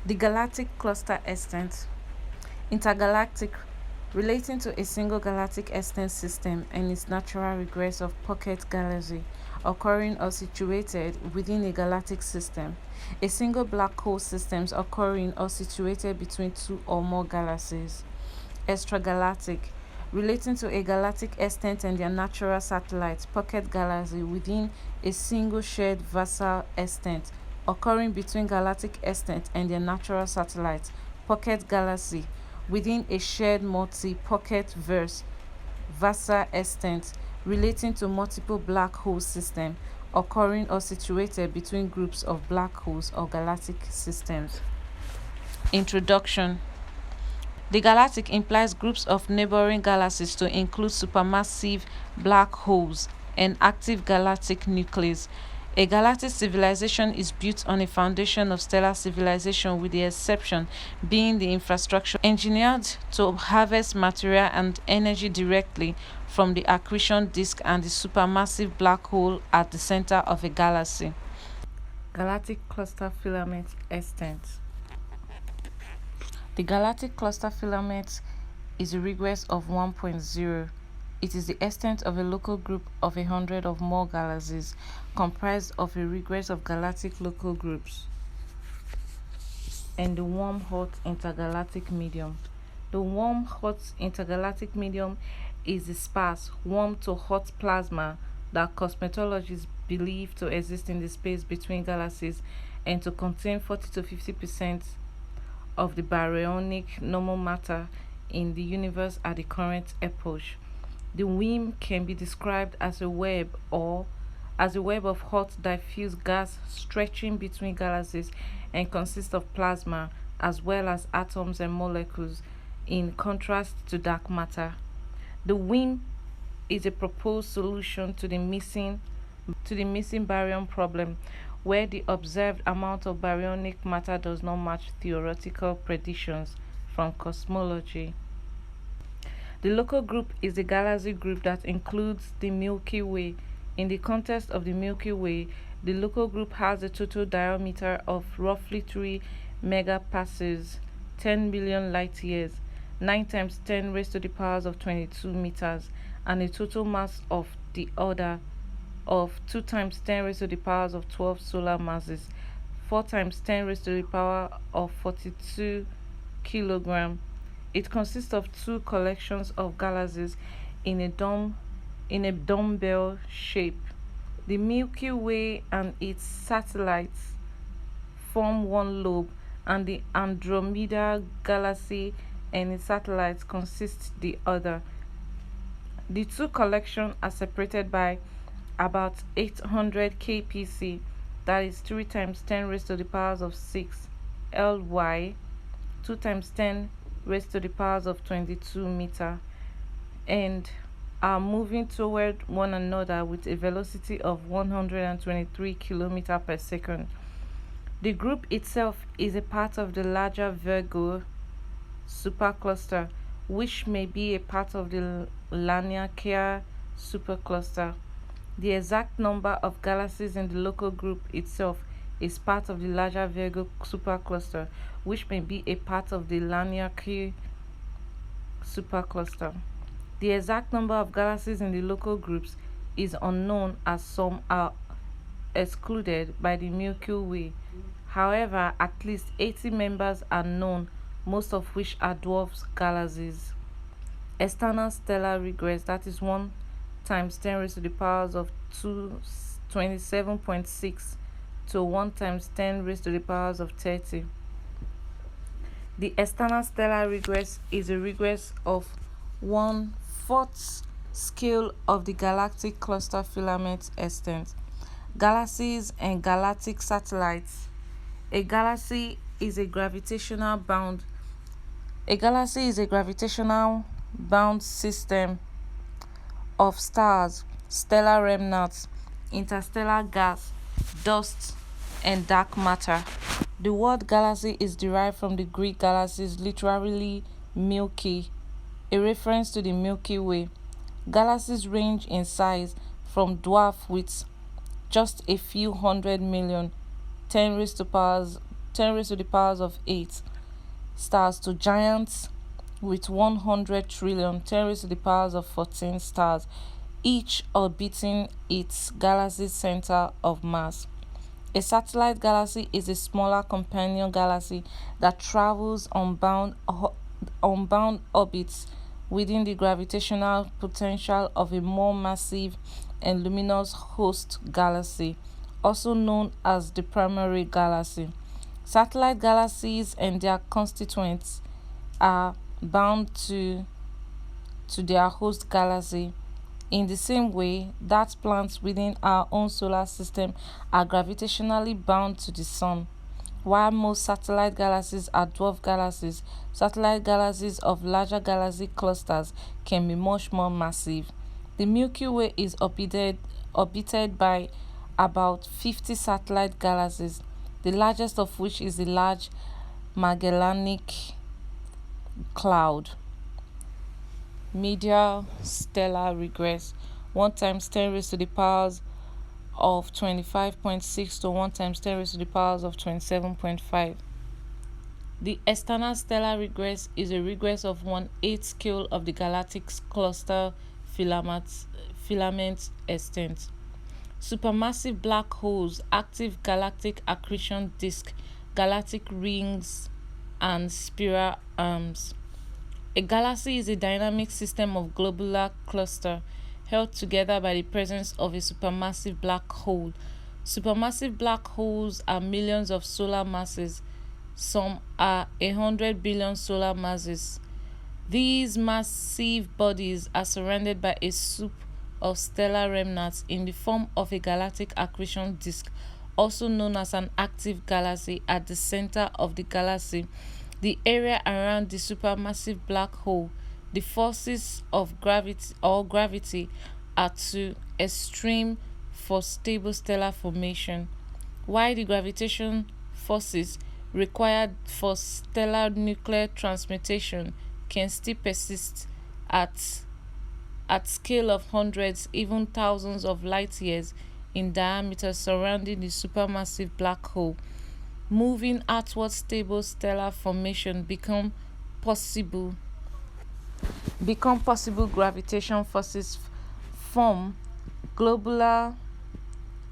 The galactic cluster extent. Intergalactic, relating to a single galactic extent system and its natural regress of pocket galaxy occurring or situated within a galactic system. A single black hole systems occurring or situated between two or more galaxies. Extragalactic, relating to a galactic extent and their natural satellite pocket galaxy within a single shared versal extent occurring between galactic extent and their natural satellite pocket galaxy within a shared multi-pocket versal extent relating to multiple black hole systems occurring or situated between groups of black holes or galactic systems. Introduction. The galactic implies groups of neighboring galaxies to include supermassive black holes and active galactic nucleus. A galactic civilization is built on a foundation of stellar civilization, with the exception being the infrastructure engineered to harvest material and energy directly from the accretion disk and the supermassive black hole at the center of a galaxy. Galactic cluster filament extent. The galactic cluster filament is a regress of 1.0. It is the extent of a local group of 100 or more galaxies, comprised of a regress of galactic local groups and the warm-hot intergalactic medium. The warm-hot intergalactic medium is the sparse, warm to hot plasma that cosmologists believe to exist in the space between galaxies and to contain 40 to 50% of the baryonic normal matter in the universe at the current epoch. The WIM can be described as a web of hot diffuse gas stretching between galaxies and consists of plasma as well as atoms and molecules, in contrast to dark matter. The WIM is a proposed solution to the missing baryon problem, where the observed amount of baryonic matter does not match theoretical predictions from cosmology. The local group is a galaxy group that includes the Milky Way. In the context of the Milky Way, the local group has a total diameter of roughly 3 megapascals, 10 billion light years, 9 times 10 raised to the powers of 22 meters, and a total mass of the order of 2 times 10 raised to the powers of 12 solar masses, 4 times 10 raised to the power of 42 kilogram. It consists of two collections of galaxies in a dumbbell shape. The Milky Way and its satellites form one lobe, and the Andromeda Galaxy and its satellites consist the other. The two collections are separated by about 800 kpc, that is 3 times 10 raised to the powers of 6 ly, 2 times 10 raised to the powers of 22 meter, and are moving toward one another with a velocity of 123 km per second. The group itself is a part of the larger Virgo supercluster, which may be a part of the Laniakea supercluster. The exact number of galaxies in the local group itself is part of the larger Virgo supercluster, which may be a part of the Laniakea supercluster. The exact number of galaxies in the local groups is unknown, as some are excluded by the Milky Way. However, at least 80 members are known, most of which are dwarf galaxies. External stellar regress, that is 1 times 10 raised to the powers of 27.6 to 1 times 10 raised to the powers of 30. The external stellar regress is a regress of 1/4 scale of the galactic cluster filament extent. Galaxies and galactic satellites. A galaxy is a gravitational bound system of stars, stellar remnants, interstellar gas, dust, and dark matter. The word galaxy is derived from the Greek galaxies, literally milky, a reference to the Milky Way. Galaxies range in size from dwarf with just a few 100 million, 10 raised to powers 10 raised to the powers of 8 stars to giants with 100 trillion 10 raised to the powers of 14 stars, each orbiting its galaxy's center of mass. A satellite galaxy is a smaller companion galaxy that travels unbound orbits within the gravitational potential of a more massive and luminous host galaxy, also known as the primary galaxy. Satellite galaxies and their constituents are bound to their host galaxy in the same way that planets within our own solar system are gravitationally bound to the Sun. While most satellite galaxies are dwarf galaxies, satellite galaxies of larger galaxy clusters can be much more massive. The Milky Way is orbited by about 50 satellite galaxies, the largest of which is the Large Magellanic Cloud. Medial stellar regress 1 times 10 raised to the powers of 25.6 to 1 times 10 raised to the powers of 27.5. The external stellar regress is a regress of 1/8 scale of the galactic cluster filament extent. Supermassive black holes, active galactic accretion disk, galactic rings, and spiral arms. A galaxy is a dynamic system of globular cluster held together by the presence of a supermassive black hole. Supermassive black holes are millions of solar masses. Some are 100 billion solar masses. These massive bodies are surrounded by a soup of stellar remnants in the form of a galactic accretion disk, also known as an active galaxy, at the center of the galaxy. The area around the supermassive black hole, the forces of gravity are too extreme for stable stellar formation, while the gravitation forces required for stellar nuclear transmutation can still persist at scale of hundreds, even thousands of light years in diameter surrounding the supermassive black hole. Moving outward, stable stellar formation become possible gravitation forces form globular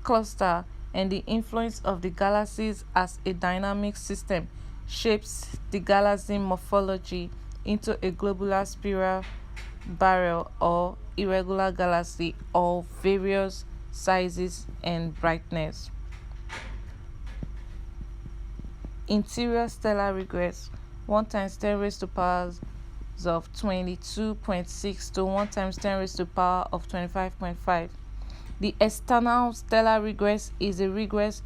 cluster, and the influence of the galaxies as a dynamic system shapes the galaxy morphology into a globular spiral barrel or irregular galaxy of various sizes and brightness. Interior stellar regress 1 times 10 raised to powers of 22.6 to 1 times 10 raised to power of 25.5. The external stellar regress is a regress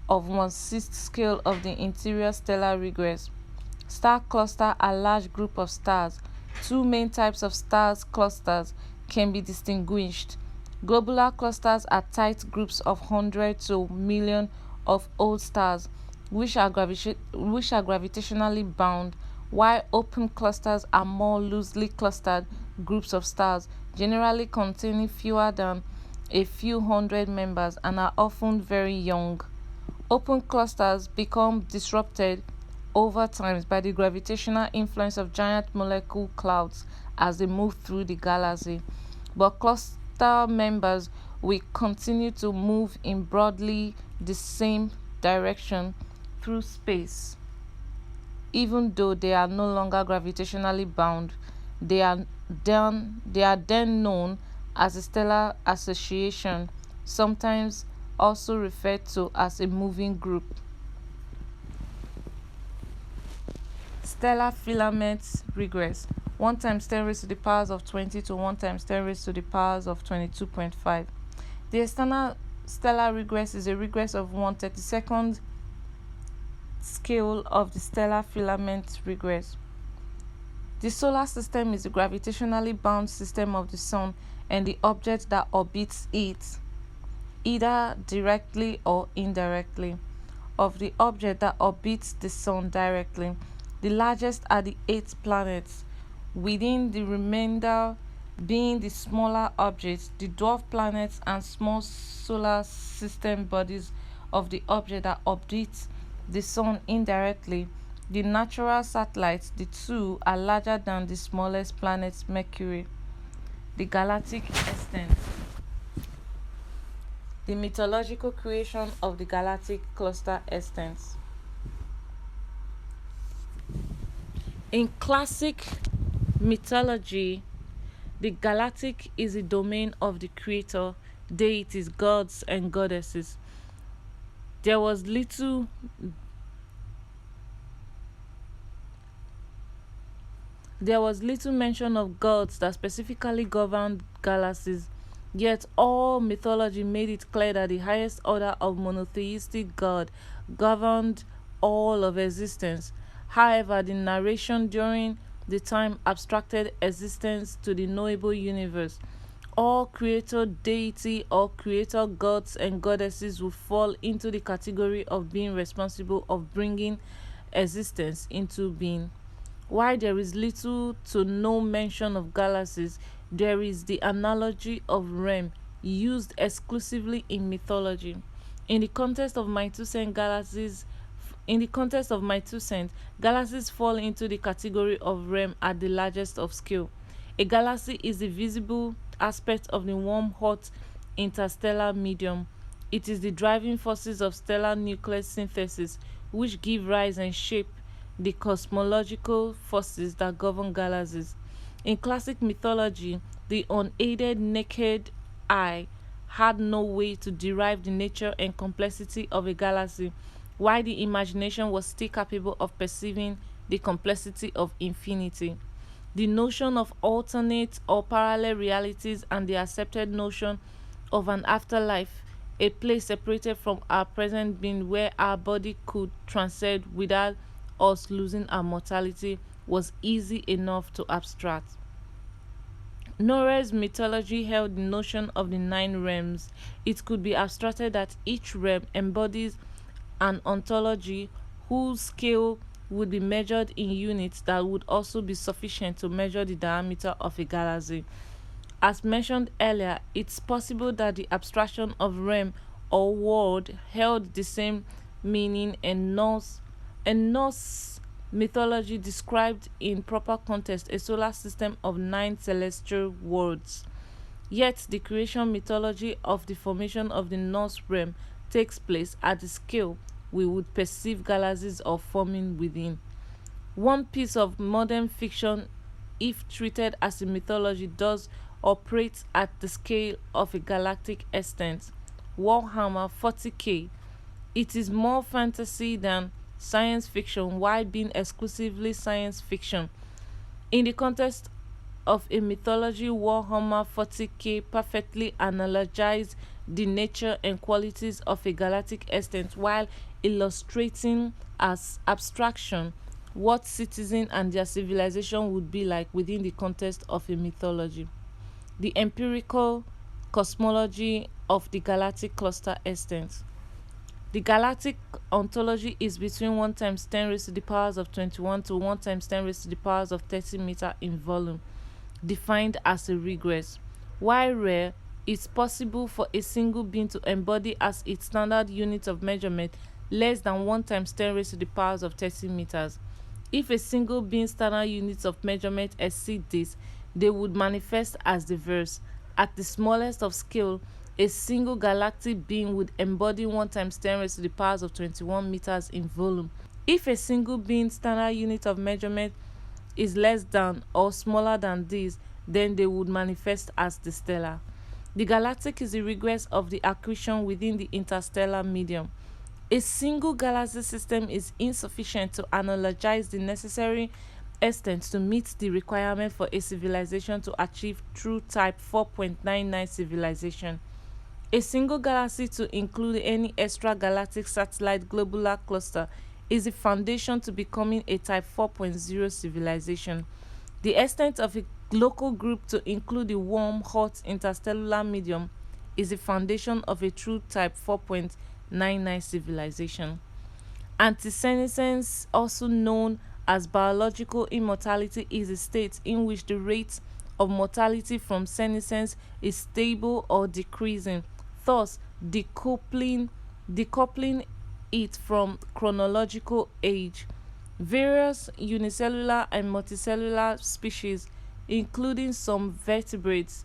of 1/6 scale of the interior stellar regress. Star clusters are large group of stars. Two main types of stars clusters can be distinguished. Globular clusters are tight groups of hundreds to millions of old stars which are gravitationally bound, while open clusters are more loosely clustered groups of stars, generally containing fewer than a few hundred members and are often very young. Open clusters become disrupted over time by the gravitational influence of giant molecular clouds as they move through the galaxy, but cluster members will continue to move in broadly the same direction through space. Even though they are no longer gravitationally bound, they are then known as a stellar association, sometimes also referred to as a moving group. Stellar filament regress 1 times 10 raised to the powers of 20 to 1 times 10 raised to the powers of 22.5. The external stellar regress is a regress of 1/32nd scale of the stellar filament regress. The solar system is a gravitationally bound system of the Sun and the object that orbits it, either directly or indirectly. Of the object that orbits the Sun directly, the largest are the 8 planets, within the remainder being the smaller objects, the dwarf planets and small solar system bodies of the object that orbits the Sun indirectly. The natural satellites, the two, are larger than the smallest planet, Mercury. The galactic extent. The mythological creation of the galactic cluster extents. In classic mythology, the galactic is the domain of the creator, deities, gods, and goddesses. There was little mention of gods that specifically governed galaxies, yet all mythology made it clear that the highest order of monotheistic god governed all of existence. However, the narration during the time abstracted existence to the knowable universe. All creator deity or creator gods and goddesses would fall into the category of being responsible of bringing existence into being. While there is little to no mention of galaxies, there is the analogy of realm used exclusively in mythology. In the context of My02cent galaxies, galaxies fall into the category of realm at the largest of scale. A galaxy is the visible aspect of the warm, hot interstellar medium. It is the driving forces of stellar nuclear synthesis which give rise and shape the cosmological forces that govern galaxies. In classic mythology, the unaided naked eye had no way to derive the nature and complexity of a galaxy, while the imagination was still capable of perceiving the complexity of infinity. The notion of alternate or parallel realities and the accepted notion of an afterlife, a place separated from our present being where our body could transcend without us losing our mortality, was easy enough to abstract. Norse mythology held the notion of the nine realms. It could be abstracted that each realm embodies an ontology whose scale would be measured in units that would also be sufficient to measure the diameter of a galaxy. As mentioned earlier, it's possible that the abstraction of realm or world held the same meaning in Norse mythology described in proper context a solar system of 9 celestial worlds. Yet the creation mythology of the formation of the Norse realm takes place at the scale we would perceive galaxies of forming within. One piece of modern fiction, if treated as a mythology, does operate at the scale of a galactic extent. Warhammer 40k. It is more fantasy than science fiction while being exclusively science fiction. In the context of a mythology, Warhammer 40k perfectly analogizes the nature and qualities of a galactic extent while illustrating as abstraction what citizens and their civilization would be like within the context of a mythology. The empirical cosmology of the galactic cluster extent. The galactic ontology is between 1 times 10 raised to the powers of 21 to 1 times 10 raised to the powers of 30 meter in volume, defined as a regress. While rare, it's possible for a single being to embody as its standard unit of measurement less than 1 times 10 raised to the powers of 30 meters. If a single being's standard units of measurement exceed this, they would manifest as diverse. At the smallest of scale, a single galactic being would embody 1 times 10 raised to the powers of 21 meters in volume. If a single being's standard unit of measurement is less than or smaller than this, then they would manifest as the stellar. The galactic is the regress of the accretion within the interstellar medium. A single galaxy system is insufficient to analogize the necessary extent to meet the requirement for a civilization to achieve true type 4.99 civilization. A single galaxy to include any extragalactic satellite globular cluster is the foundation to becoming a type 4.0 civilization. The extent of a local group to include the warm, hot interstellar medium is the foundation of a true type 4.99 civilization. Antisenescence, also known as biological immortality, is a state in which the rate of mortality from senescence is stable or decreasing. Thus, decoupling it from chronological age. Various unicellular and multicellular species, including some vertebrates,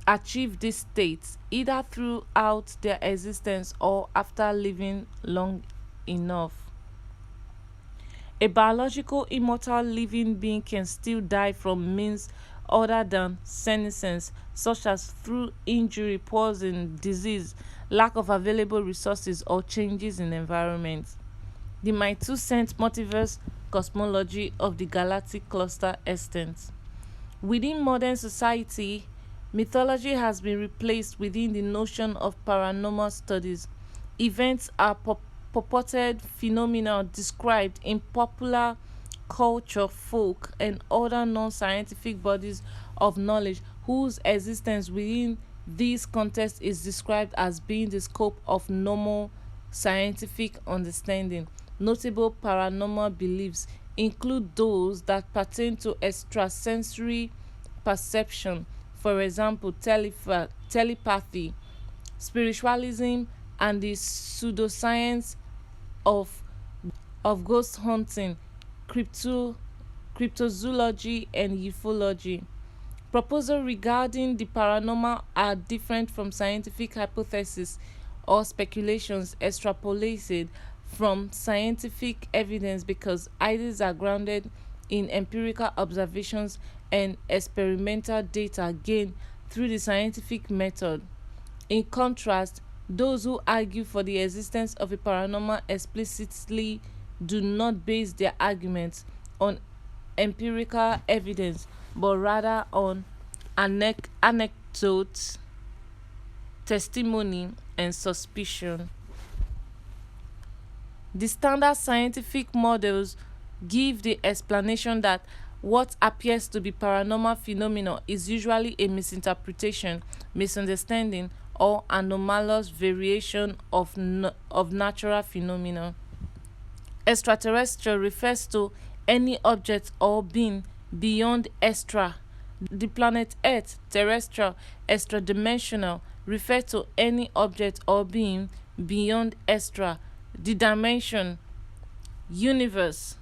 achieve this state either throughout their existence or after living long enough. A biological immortal living being can still die from means other than senescence, such as through injury, poison, disease, lack of available resources, or changes in environment. The My02cent multiverse cosmology of the galactic cluster extends. Within modern society, mythology has been replaced within the notion of paranormal studies. Events are purported phenomena described in popular culture, folk, and other non scientific bodies of knowledge whose existence within this context is described as being the scope of normal scientific understanding. Notable paranormal beliefs include those that pertain to extrasensory perception, for example, telepathy, spiritualism, and the pseudoscience of ghost hunting, cryptozoology, and ufology. Proposals regarding the paranormal are different from scientific hypotheses or speculations extrapolated from scientific evidence because ideas are grounded in empirical observations and experimental data gained through the scientific method. In contrast, those who argue for the existence of a paranormal explicitly do not base their arguments on empirical evidence but rather on anecdotes, testimony, and suspicion. The standard scientific models give the explanation that what appears to be paranormal phenomena is usually a misinterpretation, misunderstanding, or anomalous variation of natural phenomena. Extraterrestrial refers to any object or being beyond extra. The planet Earth, terrestrial, extra-dimensional, refers to any object or being beyond extra. The dimension, universe,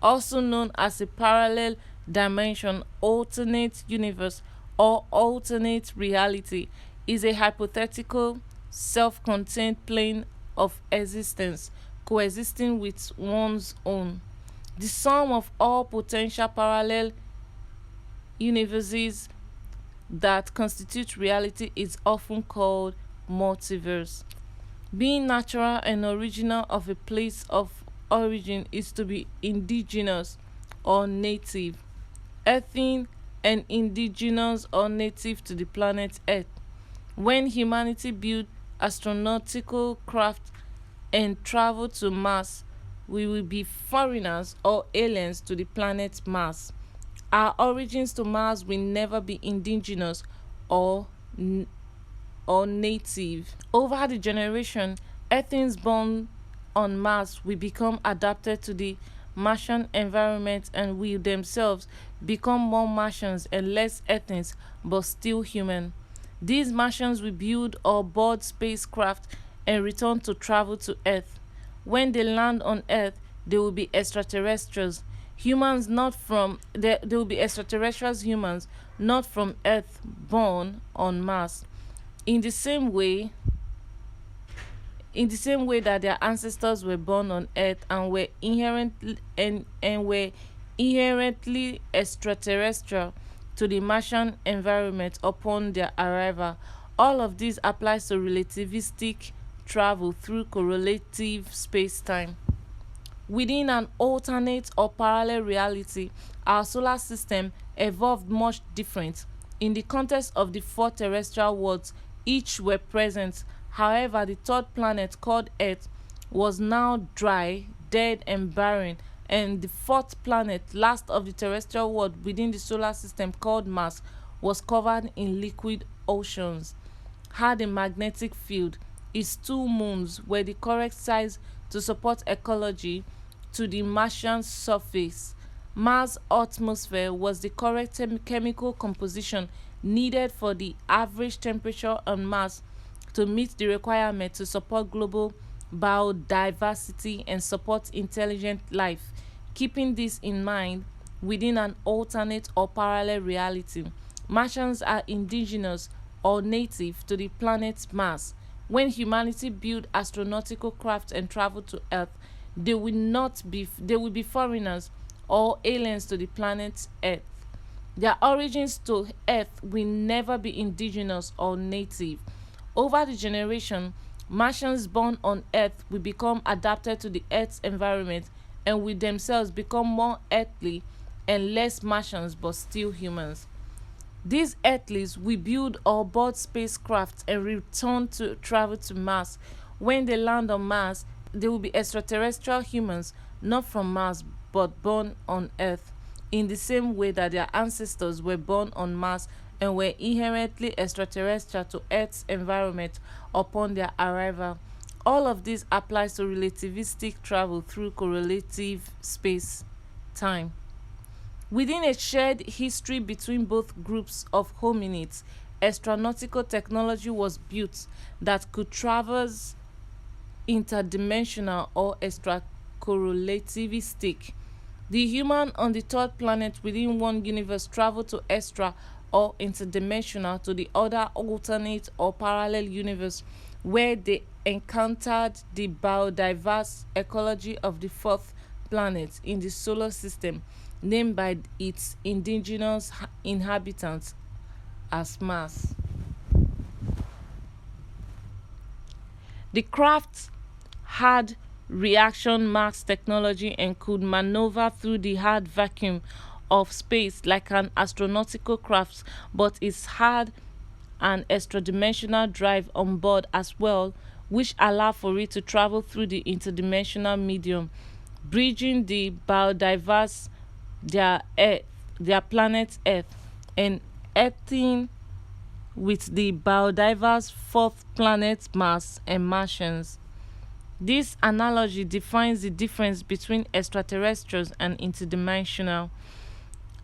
also known as a parallel dimension, alternate universe, or alternate reality, is a hypothetical, self-contained plane of existence coexisting with one's own. The sum of all potential parallel universes that constitute reality is often called multiverse. Being natural and original of a place of origin is to be indigenous or native, earthen and indigenous or native to the planet Earth. When humanity built astronautical craft and traveled to Mars, we will be foreigners or aliens to the planet Mars. Our origins to Mars will never be indigenous or native. Over the generation, Earthens born on Mars will become adapted to the Martian environment and will themselves become more Martians and less Earthens, but still human. These Martians will build or board spacecraft and return to travel to Earth. When they land on Earth, they will be extraterrestrials. Humans not from there will be extraterrestrials humans not from Earth born on Mars. In the same way that their ancestors were born on Earth and were inherently extraterrestrial to the Martian environment upon their arrival. All of this applies to relativistic travel through correlative space-time. Within an alternate or parallel reality, our solar system evolved much different. In the context of the four terrestrial worlds, each were present. However, the third planet, called Earth, was now dry, dead, and barren, and the fourth planet, last of the terrestrial world within the solar system, called Mars, was covered in liquid oceans, had a magnetic field. Its two moons were the correct size to support ecology to the Martian surface. Mars' atmosphere was the correct chemical composition needed for the average temperature on Mars to meet the requirement to support global biodiversity, and support intelligent life. Keeping this in mind, within an alternate or parallel reality, Martians are indigenous or native to the planet Mars. When humanity build astronautical craft and travel to Earth, they will be foreigners or aliens to the planet Earth. Their origins to Earth will never be indigenous or native. Over the generation, Martians born on Earth will become adapted to the Earth's environment and will themselves become more earthly and less Martians but still humans. These Earthlies will build or board spacecraft and return to travel to Mars. When they land on Mars, they will be extraterrestrial humans, not from Mars but born on Earth, in the same way that their ancestors were born on Mars and were inherently extraterrestrial to Earth's environment upon their arrival. All of this applies to relativistic travel through correlative space time. Within a shared history between both groups of hominids, astronautical technology was built that could traverse interdimensional or extracorrelativistic. The human on the third planet within one universe traveled to extra or interdimensional to the other alternate or parallel universe where they encountered the biodiverse ecology of the fourth planet in the solar system, named by its indigenous inhabitants as Mars. The craft had reaction mass technology and could maneuver through the hard vacuum of space like an astronautical craft, but it had an extra-dimensional drive on board as well, which allowed for it to travel through the interdimensional medium, bridging the biodiverse their planet Earth and earthing with the biodiverse fourth planet Mars and Martians. This analogy defines the difference between extraterrestrials and interdimensional.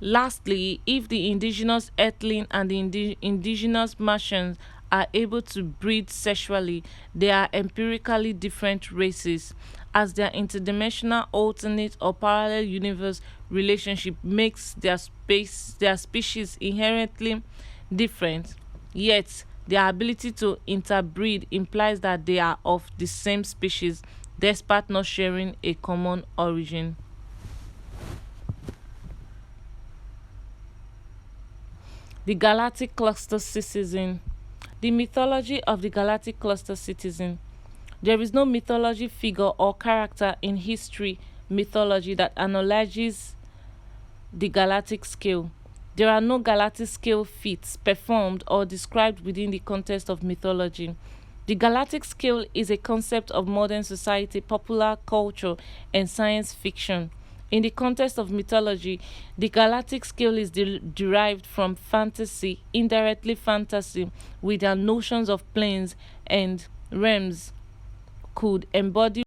Lastly, if the indigenous Earthling and the indigenous Martians are able to breed sexually, they are empirically different races, as their interdimensional alternate or parallel universe relationship makes their species inherently different. Yet, their ability to interbreed implies that they are of the same species, despite not sharing a common origin. The Galactic Cluster Citizen. The mythology of the Galactic Cluster Citizen. There is no mythology figure or character in history mythology that analogies the galactic scale. There are no galactic scale feats performed or described within the context of mythology. The galactic scale is a concept of modern society, popular culture, and science fiction. In the context of mythology, the galactic scale is derived from fantasy, indirectly fantasy, with their notions of planes and realms could embody